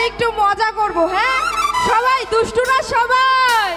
একটু মজা করব, হ্যাঁ সবাই দুষ্টুরা সবাই।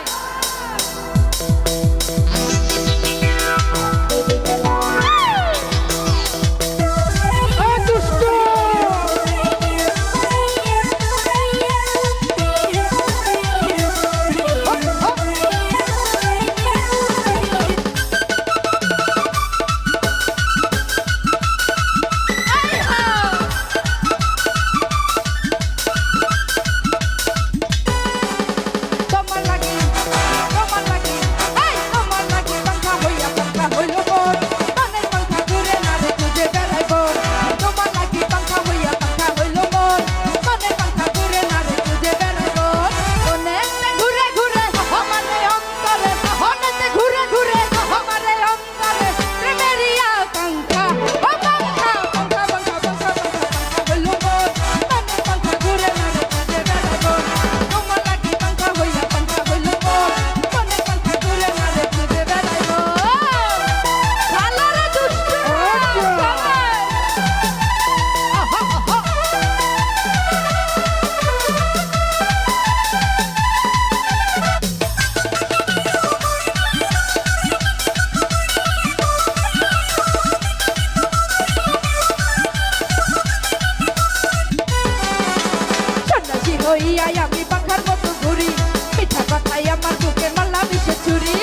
আমি পাখার মতো ঘুরি, মিঠা কথাই আমার বুকে মালা মিশে চুরি।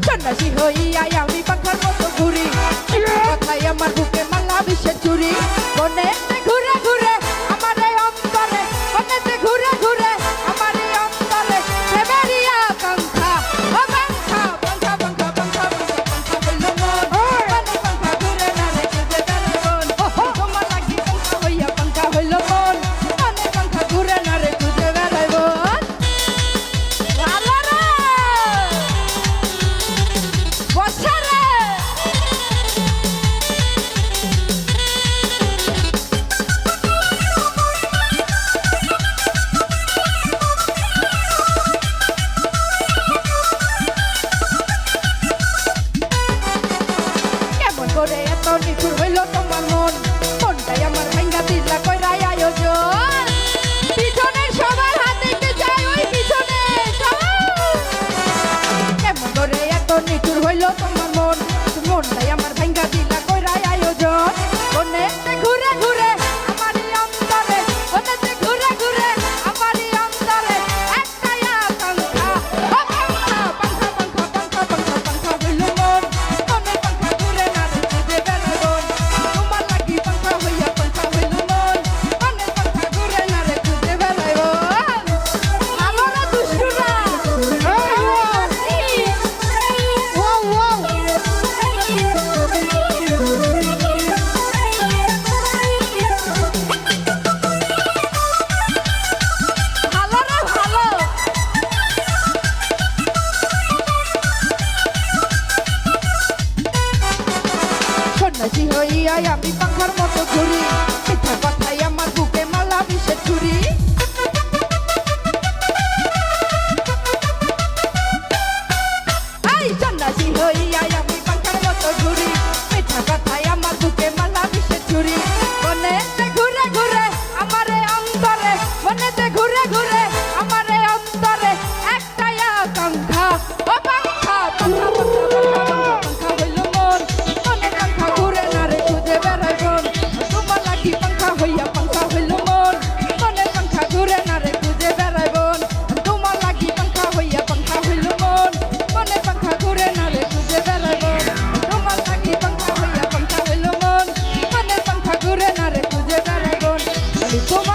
সন্ন্যাসী হইয়াই আমি পাখার মতো ঘুরি, মিঠা কথাই আমার বুকে মালা মিশে চুরি। বনেতে ঘুরে ঘুরে আমার এই অন্তরে, বনেতে ঘুরে ঘুরে আমার এই অন্তরে প্রেমেরই আকাঙ্ক্ষা। ও বাঙ্খা বাঙ্খা বাঙ্খা বাঙ্খা বাঙ্খা হইল মন, বনে বাঙ্খা ঘুরে না রে খুঁজে বেড়াবন। তোমার লাগি বাঙ্খা হইয়া বাঙ্খা হইল মন, বনে বাঙ্খা ঘুরে না রে খুঁজে বেড়াবন। ভালো রে বর্ষা রে। কেমন করে এত নিঠুর হইল তোমার মন, মনটাই আমার ভাঙ্গা দিলা কইরাই আয়োজন। পিছনের সবার হাতে চাই ওই পিছনে সবাই। কেমন করে এত নিঠুর হইল তোমার মন, মনটাই আমার ভাঙ্গা দিলা কইরাই আয়োজন। বনেতে ঘুরে ঘুরে আমারই অন্তরে, বনেতে ঘুরে ঘুরে আমারই অন্তরে একটাই আকাঙ্ক্ষা। ও বাঙ্খা বাঙ্খা বাঙ্খা বাঙ্খা বাঙ্খা বাঙ্খা হইল মন, বনে বাঙ্খা ঘুরে না রে খুঁজে বেড়াবন। তোমার লাগি বাঙ্খা হইয়া বাঙ্খা হইল মন, বনে বাঙ্খা ঘুরে না রে খুঁজে বেড়াবন। ভালো না দুষ্টুরা? ভালো না ভালো? সন্ন্যাসী হইয়াই আমি পাখার মতো ঘুরি, মিঠা কথাই আমার বুকে মালা মিশে চুরি। এই সন্ন্যাসী হইয়াই আমি পাখার মতো ঘুরি, মিঠা কথাই আমার বুকে মালা মিশে চুরি। বনেতে ঘুরে ঘুরে আমার এই অন্তরে, বনেতে ঘুরে ঘুরে আমার এই অন্তরে একটাই আকাঙ্ক্ষা। ও বাঙ্খা বাঙ্খা বাঙ্খা বাঙ্খা বাঙ্খা হইল মন, বনে বাঙ্খা ঘুরে না রে খুঁজে বেড়াবন। তোমার লাগি বাঙ্খা হইয়া বাঙ্খা হইল মন, বনে বাঙ্খা ঘুরে না রে খুঁজে বেড়াবন। তোমার লাগি বাঙ্খা হইয়া বাঙ্খা হইল মন, বনে বাঙ্খা ঘুরে না রে খুঁজে বেড়াবন। তোমার লাগি বাঙ্খা হইয়া বাঙ্খা হইল মন, বনে বাঙ্খা ঘুরে না রে খুঁজে বেড়াবন। তোমার